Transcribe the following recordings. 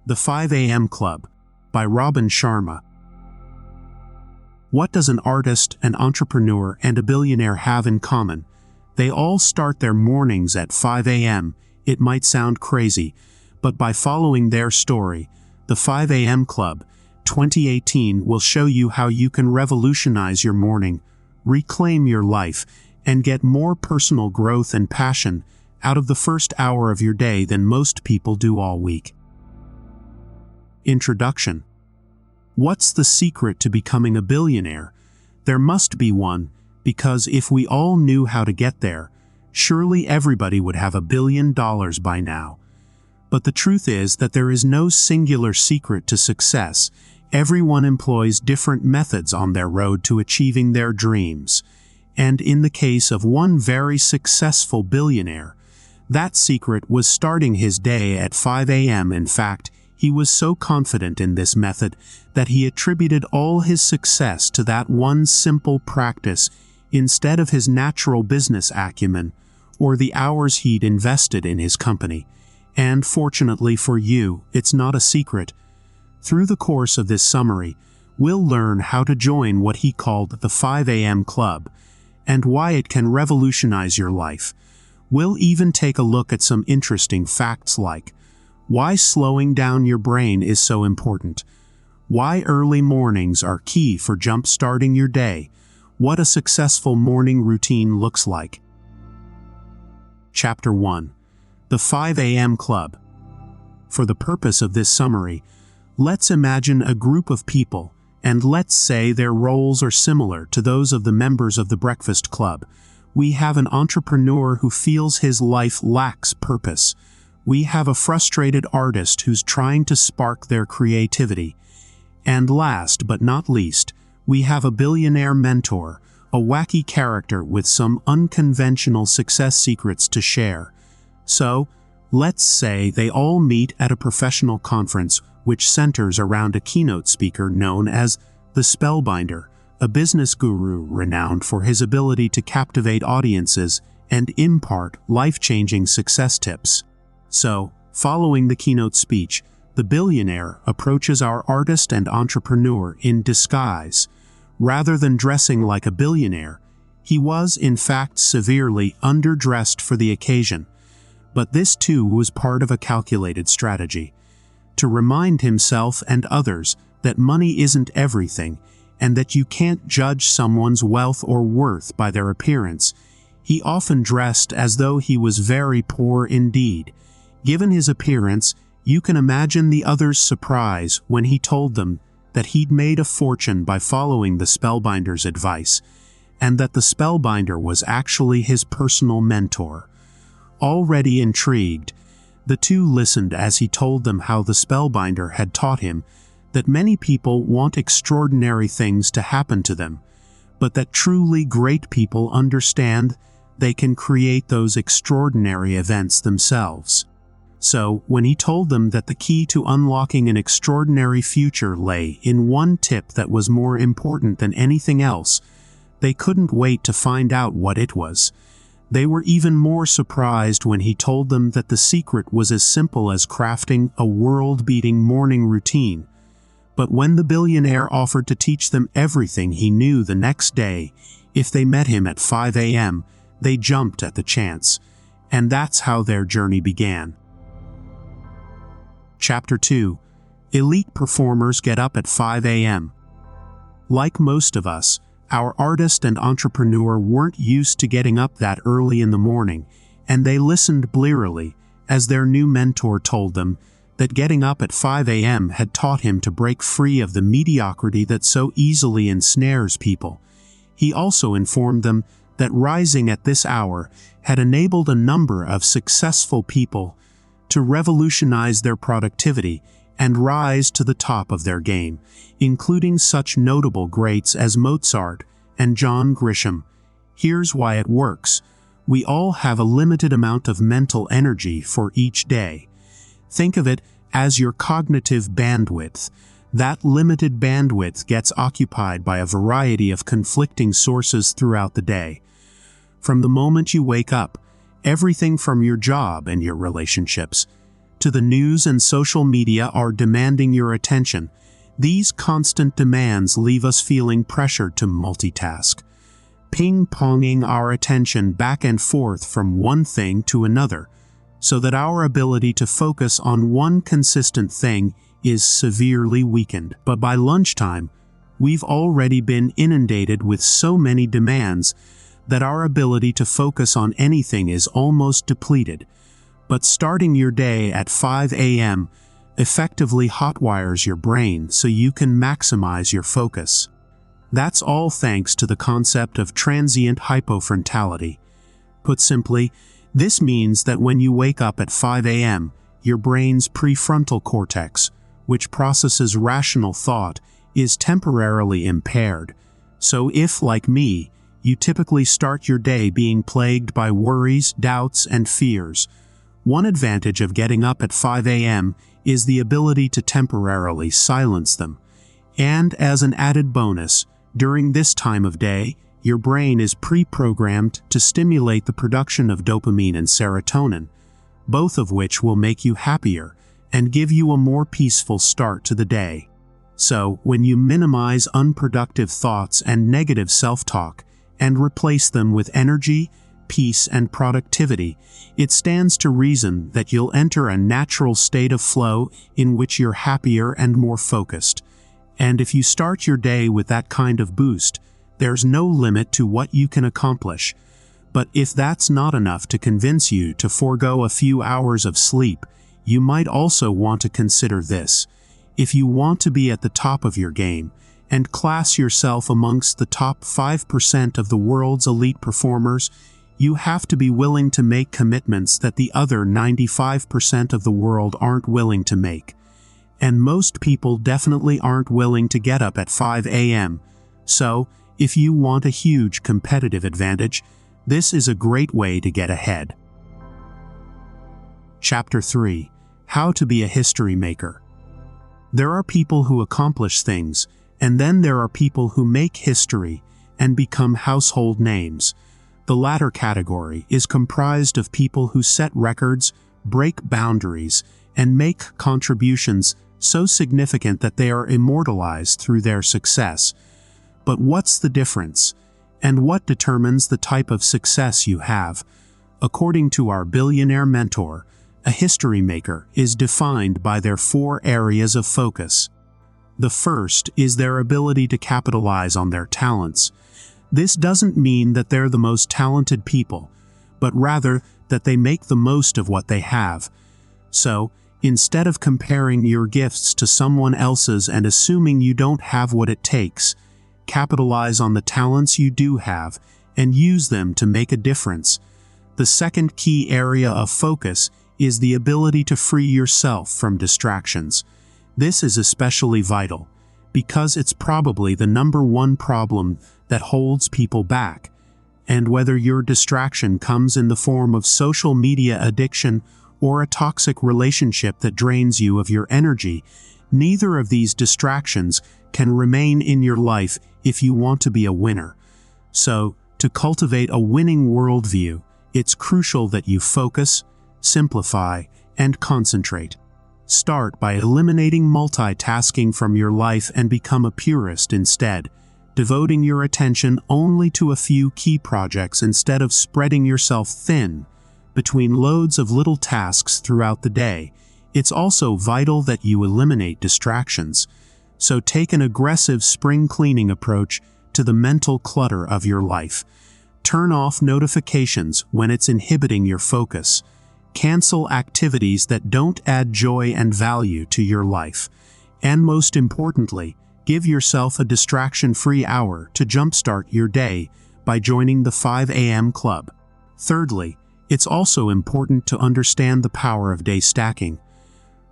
The 5 a.m. Club by Robin Sharma. What does an artist, an entrepreneur, and a billionaire have in common? They all start their mornings at 5 a.m. It might sound crazy, but by following their story, the 5 a.m. Club 2018 will show you how you can revolutionize your morning, reclaim your life, and get more personal growth and passion out of the first hour of your day than most people do all week. Introduction. What's the secret to becoming a billionaire? There must be one, because if we all knew how to get there, surely everybody would have $1 billion by now. But the truth is that there is no singular secret to success. Everyone employs different methods on their road to achieving their dreams. And in the case of one very successful billionaire, that secret was starting his day at 5 a.m. In fact, he was so confident in this method that he attributed all his success to that one simple practice instead of his natural business acumen or the hours he'd invested in his company. And fortunately for you, it's not a secret. Through the course of this summary, we'll learn how to join what he called the 5 a.m. Club and why it can revolutionize your life. We'll even take a look at some interesting facts like why slowing down your brain is so important, why early mornings are key for jump-starting your day, what a successful morning routine looks like. Chapter 1. The 5 a.m. Club. For the purpose of this summary, let's imagine a group of people, and let's say their roles are similar to those of the members of the Breakfast Club. We have an entrepreneur who feels his life lacks purpose. We have a frustrated artist who's trying to spark their creativity. And last but not least, we have a billionaire mentor, a wacky character with some unconventional success secrets to share. So, let's say they all meet at a professional conference which centers around a keynote speaker known as the Spellbinder, a business guru renowned for his ability to captivate audiences and impart life-changing success tips. So, following the keynote speech, the billionaire approaches our artist and entrepreneur in disguise. Rather than dressing like a billionaire, he was in fact severely underdressed for the occasion. But this too was part of a calculated strategy. To remind himself and others that money isn't everything, and that you can't judge someone's wealth or worth by their appearance, he often dressed as though he was very poor indeed. Given his appearance, you can imagine the others' surprise when he told them that he'd made a fortune by following the Spellbinder's advice, and that the Spellbinder was actually his personal mentor. Already intrigued, the two listened as he told them how the Spellbinder had taught him that many people want extraordinary things to happen to them, but that truly great people understand they can create those extraordinary events themselves. So, when he told them that the key to unlocking an extraordinary future lay in one tip that was more important than anything else, they couldn't wait to find out what it was. They were even more surprised when he told them that the secret was as simple as crafting a world-beating morning routine. But when the billionaire offered to teach them everything he knew the next day, if they met him at 5 a.m., they jumped at the chance. And that's how their journey began. Chapter 2. Elite performers get up at 5 a.m. Like most of us, our artist and entrepreneur weren't used to getting up that early in the morning, and they listened blearily as their new mentor told them that getting up at 5 a.m. had taught him to break free of the mediocrity that so easily ensnares people. He also informed them that rising at this hour had enabled a number of successful people to revolutionize their productivity and rise to the top of their game, including such notable greats as Mozart and John Grisham. Here's why it works. We all have a limited amount of mental energy for each day. Think of it as your cognitive bandwidth. That limited bandwidth gets occupied by a variety of conflicting sources throughout the day. From the moment you wake up, everything from your job and your relationships to the news and social media are demanding your attention. These constant demands leave us feeling pressured to multitask, ping-ponging our attention back and forth from one thing to another, so that our ability to focus on one consistent thing is severely weakened. But by lunchtime, we've already been inundated with so many demands that our ability to focus on anything is almost depleted. But starting your day at 5 a.m. effectively hotwires your brain so you can maximize your focus. That's all thanks to the concept of transient hypofrontality. Put simply, this means that when you wake up at 5 a.m., your brain's prefrontal cortex, which processes rational thought, is temporarily impaired. So if, like me, you typically start your day being plagued by worries, doubts, and fears, one advantage of getting up at 5 a.m. is the ability to temporarily silence them. And as an added bonus, during this time of day, your brain is pre-programmed to stimulate the production of dopamine and serotonin, both of which will make you happier and give you a more peaceful start to the day. So, when you minimize unproductive thoughts and negative self-talk and replace them with energy, peace, and productivity, it stands to reason that you'll enter a natural state of flow in which you're happier and more focused. And if you start your day with that kind of boost, there's no limit to what you can accomplish. But if that's not enough to convince you to forego a few hours of sleep, you might also want to consider this. If you want to be at the top of your game and class yourself amongst the top 5% of the world's elite performers, you have to be willing to make commitments that the other 95% of the world aren't willing to make. And most people definitely aren't willing to get up at 5 a.m. So, if you want a huge competitive advantage, this is a great way to get ahead. Chapter 3: How to be a history maker. There are people who accomplish things, and then there are people who make history and become household names. The latter category is comprised of people who set records, break boundaries, and make contributions so significant that they are immortalized through their success. But what's the difference? And what determines the type of success you have? According to our billionaire mentor, a history maker is defined by their 4 areas of focus. The first is their ability to capitalize on their talents. This doesn't mean that they're the most talented people, but rather that they make the most of what they have. So, instead of comparing your gifts to someone else's and assuming you don't have what it takes, capitalize on the talents you do have and use them to make a difference. The second key area of focus is the ability to free yourself from distractions. This is especially vital because it's probably the #1 problem that holds people back. And whether your distraction comes in the form of social media addiction or a toxic relationship that drains you of your energy, neither of these distractions can remain in your life if you want to be a winner. So, to cultivate a winning worldview, it's crucial that you focus, simplify, and concentrate. Start by eliminating multitasking from your life and become a purist instead, devoting your attention only to a few key projects instead of spreading yourself thin between loads of little tasks throughout the day. It's also vital that you eliminate distractions. So take an aggressive spring cleaning approach to the mental clutter of your life. Turn off notifications when it's inhibiting your focus. Cancel activities that don't add joy and value to your life. And most importantly, give yourself a distraction-free hour to jumpstart your day by joining the 5 a.m. club. Thirdly, it's also important to understand the power of day stacking.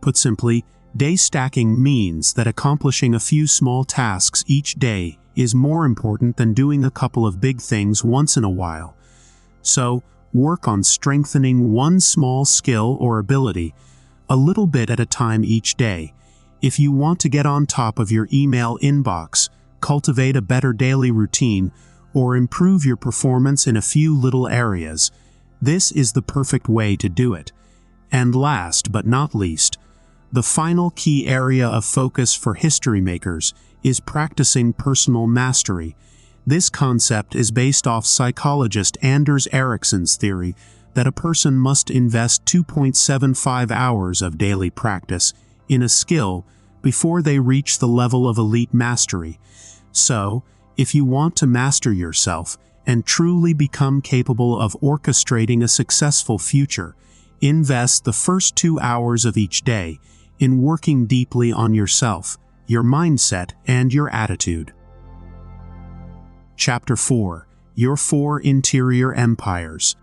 Put simply, day stacking means that accomplishing a few small tasks each day is more important than doing a couple of big things once in a while. So, work on strengthening one small skill or ability a little bit at a time each day. If you want to get on top of your email inbox, cultivate a better daily routine, or improve your performance in a few little areas, this is the perfect way to do it. And last but not least, the final key area of focus for history makers is practicing personal mastery. This concept is based off psychologist Anders Ericsson's theory that a person must invest 2.75 hours of daily practice in a skill before they reach the level of elite mastery. So, if you want to master yourself and truly become capable of orchestrating a successful future, invest the first 2 hours of each day in working deeply on yourself, your mindset, and your attitude. Chapter 4. Your 4 Interior Empires.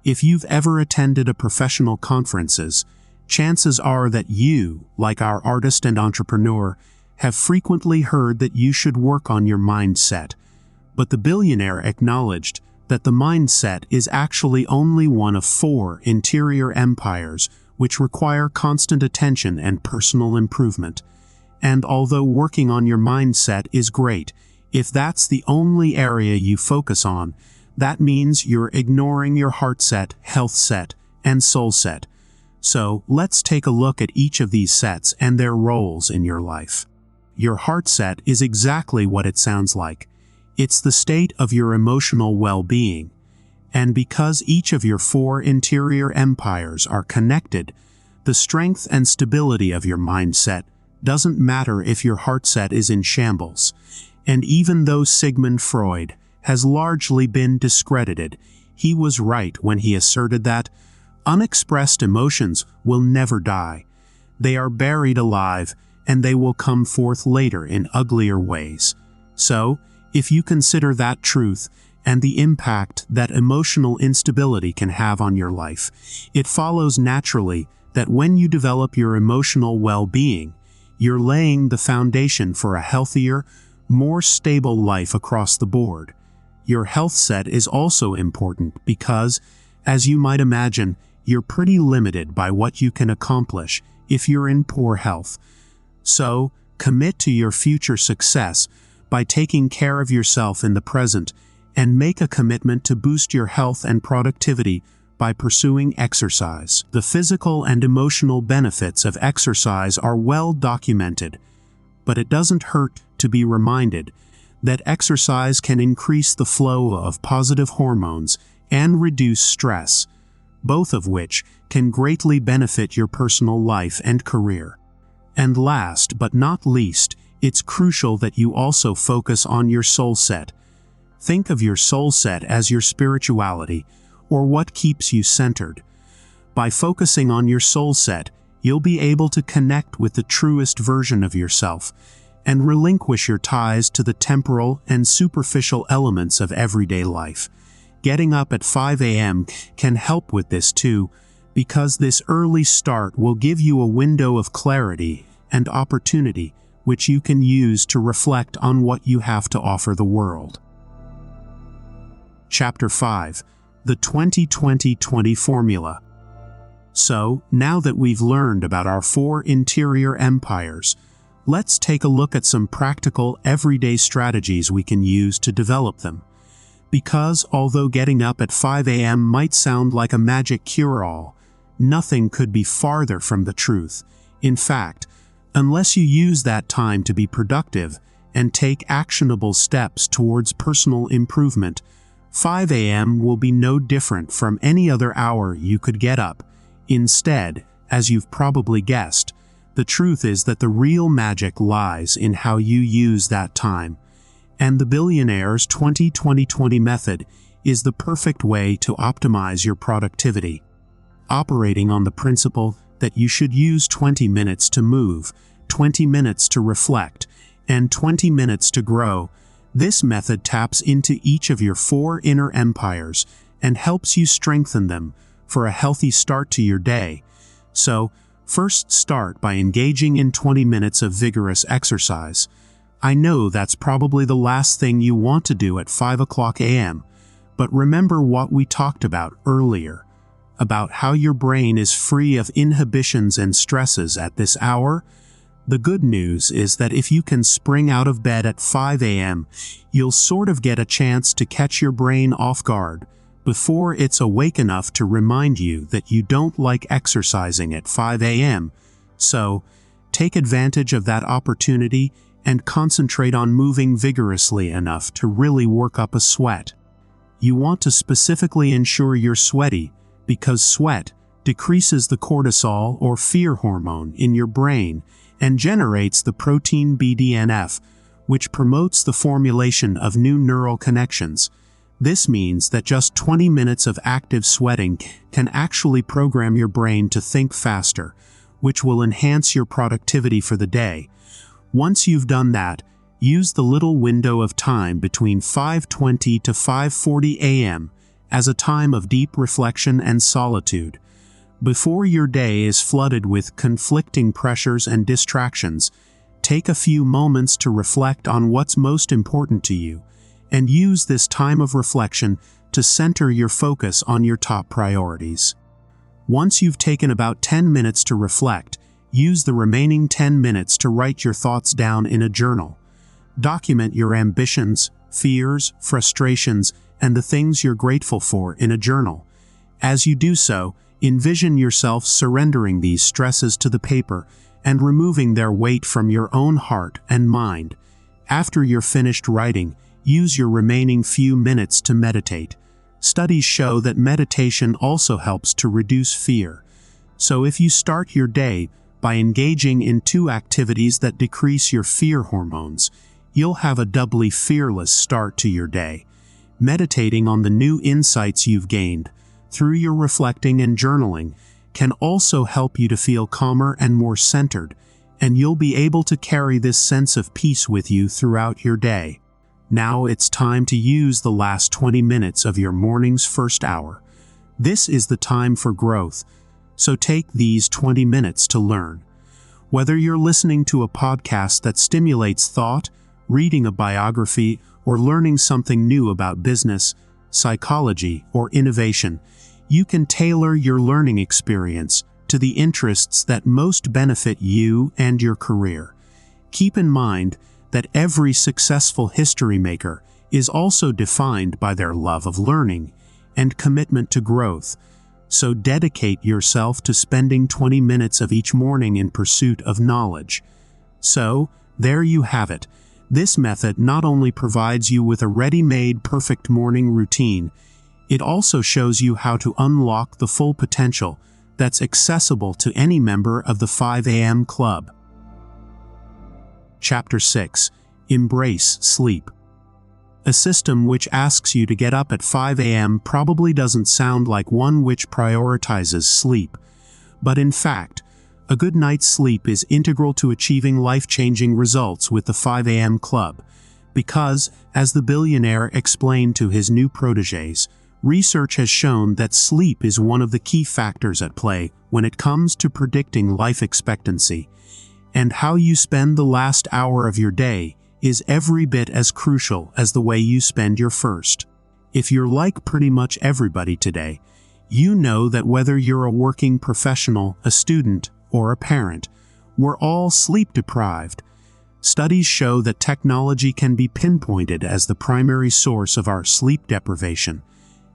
If you've ever attended a professional conferences, chances are that you, like our artist and entrepreneur, have frequently heard that you should work on your mindset. But the billionaire acknowledged that the mindset is actually only one of 4 interior empires which require constant attention and personal improvement. And although working on your mindset is great, if that's the only area you focus on, that means you're ignoring your heart set, health set, and soul set. So let's take a look at each of these sets and their roles in your life. Your heart set is exactly what it sounds like. It's the state of your emotional well-being. And because each of your 4 interior empires are connected, the strength and stability of your mindset doesn't matter if your heart set is in shambles. And even though Sigmund Freud has largely been discredited, he was right when he asserted that unexpressed emotions will never die. They are buried alive, and they will come forth later in uglier ways. So, if you consider that truth and the impact that emotional instability can have on your life, it follows naturally that when you develop your emotional well-being, you're laying the foundation for a healthier, more stable life across the board. Your health set is also important because, as you might imagine, you're pretty limited by what you can accomplish if you're in poor health. So, commit to your future success by taking care of yourself in the present, and make a commitment to boost your health and productivity by pursuing exercise. The physical and emotional benefits of exercise are well documented, but it doesn't hurt to be reminded that exercise can increase the flow of positive hormones and reduce stress, both of which can greatly benefit your personal life and career. And last but not least, it's crucial that you also focus on your soul set. Think of your soul set as your spirituality, or what keeps you centered. By focusing on your soul set, you'll be able to connect with the truest version of yourself and relinquish your ties to the temporal and superficial elements of everyday life. Getting up at 5 a.m. can help with this too, because this early start will give you a window of clarity and opportunity which you can use to reflect on what you have to offer the world. Chapter 5. The 20-20-20 Formula. So, now that we've learned about our 4 interior empires, let's take a look at some practical, everyday strategies we can use to develop them. Because although getting up at 5 a.m. might sound like a magic cure-all, nothing could be farther from the truth. In fact, unless you use that time to be productive and take actionable steps towards personal improvement, 5 a.m. will be no different from any other hour you could get up. Instead, as you've probably guessed, the truth is that the real magic lies in how you use that time. And the Billionaire's 20-20-20 method is the perfect way to optimize your productivity. Operating on the principle that you should use 20 minutes to move, 20 minutes to reflect, and 20 minutes to grow, this method taps into each of your 4 inner empires and helps you strengthen them for a healthy start to your day. So, first start by engaging in 20 minutes of vigorous exercise. I know that's probably the last thing you want to do at 5 o'clock a.m., but remember what we talked about earlier, about how your brain is free of inhibitions and stresses at this hour. The good news is that if you can spring out of bed at 5 a.m., you'll sort of get a chance to catch your brain off guard before it's awake enough to remind you that you don't like exercising at 5 a.m. So, take advantage of that opportunity and concentrate on moving vigorously enough to really work up a sweat. You want to specifically ensure you're sweaty because sweat decreases the cortisol or fear hormone in your brain and generates the protein BDNF, which promotes the formulation of new neural connections. This means that just 20 minutes of active sweating can actually program your brain to think faster, which will enhance your productivity for the day. Once you've done that, use the little window of time between 5:20 to 5:40 a.m. as a time of deep reflection and solitude. Before your day is flooded with conflicting pressures and distractions, take a few moments to reflect on what's most important to you, and use this time of reflection to center your focus on your top priorities. Once you've taken about 10 minutes to reflect, use the remaining 10 minutes to write your thoughts down in a journal. Document your ambitions, fears, frustrations, and the things you're grateful for in a journal. As you do so, envision yourself surrendering these stresses to the paper and removing their weight from your own heart and mind. After you're finished writing, use your remaining few minutes to meditate. Studies show that meditation also helps to reduce fear. So if you start your day by engaging in 2 activities that decrease your fear hormones, you'll have a doubly fearless start to your day. Meditating on the new insights you've gained through your reflecting and journaling can also help you to feel calmer and more centered, and you'll be able to carry this sense of peace with you throughout your day. Now it's time to use the last 20 minutes of your morning's first hour. This is the time for growth, so take these 20 minutes to learn. Whether you're listening to a podcast that stimulates thought, reading a biography, or learning something new about business, psychology, or innovation, you can tailor your learning experience to the interests that most benefit you and your career. Keep in mind that every successful history maker is also defined by their love of learning and commitment to growth. So dedicate yourself to spending 20 minutes of each morning in pursuit of knowledge. So, there you have it. This method not only provides you with a ready-made perfect morning routine, it also shows you how to unlock the full potential that's accessible to any member of the 5 a.m. club. Chapter 6. Embrace Sleep. A system which asks you to get up at 5 a.m. probably doesn't sound like one which prioritizes sleep. But in fact, a good night's sleep is integral to achieving life-changing results with the 5 a.m. club. Because, as the billionaire explained to his new protégés, research has shown that sleep is one of the key factors at play when it comes to predicting life expectancy. And how you spend the last hour of your day is every bit as crucial as the way you spend your first. If you're like pretty much everybody today, you know that whether you're a working professional, a student, or a parent, we're all sleep deprived. Studies show that technology can be pinpointed as the primary source of our sleep deprivation,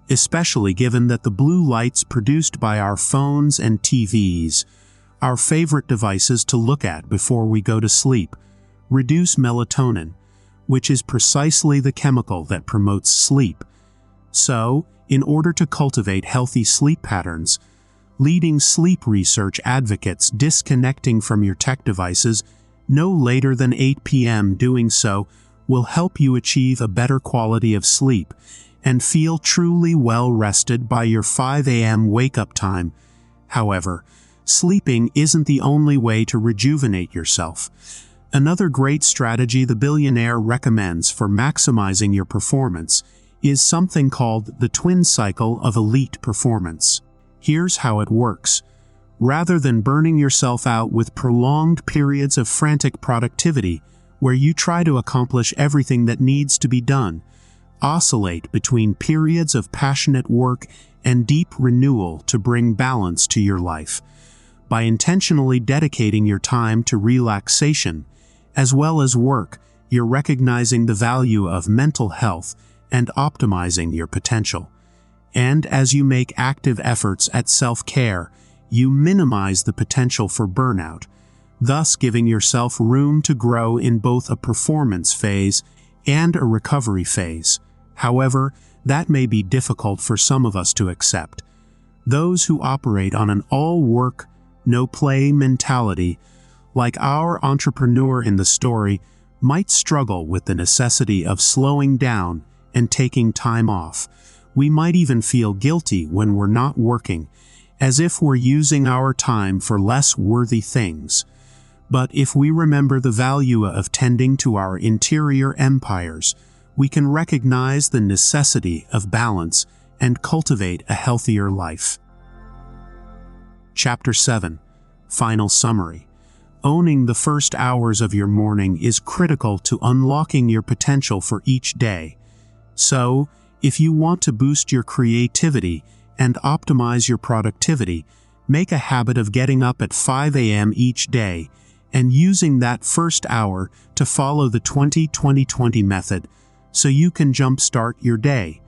especially given that the blue lights produced by our phones and TVs, our favorite devices to look at before we go to sleep, reduce melatonin, which is precisely the chemical that promotes sleep. So, in order to cultivate healthy sleep patterns, leading sleep research advocates disconnecting from your tech devices no later than 8 p.m. Doing so will help you achieve a better quality of sleep and feel truly well rested by your 5 a.m. wake-up time. However, sleeping isn't the only way to rejuvenate yourself. Another great strategy the billionaire recommends for maximizing your performance is something called the twin cycle of elite performance. Here's how it works. Rather than burning yourself out with prolonged periods of frantic productivity where you try to accomplish everything that needs to be done, oscillate between periods of passionate work and deep renewal to bring balance to your life. By intentionally dedicating your time to relaxation, as well as work, you're recognizing the value of mental health and optimizing your potential. And as you make active efforts at self-care, you minimize the potential for burnout, thus giving yourself room to grow in both a performance phase and a recovery phase. However, that may be difficult for some of us to accept. Those who operate on an all-work, no-play mentality, like our entrepreneur in the story, might struggle with the necessity of slowing down and taking time off. We might even feel guilty when we're not working, as if we're using our time for less worthy things. But if we remember the value of tending to our interior empires, we can recognize the necessity of balance and cultivate a healthier life. Chapter 7. Final Summary. Owning the first hours of your morning is critical to unlocking your potential for each day. So, if you want to boost your creativity and optimize your productivity, make a habit of getting up at 5 a.m. each day and using that first hour to follow the 20-20-20 method so you can jumpstart your day.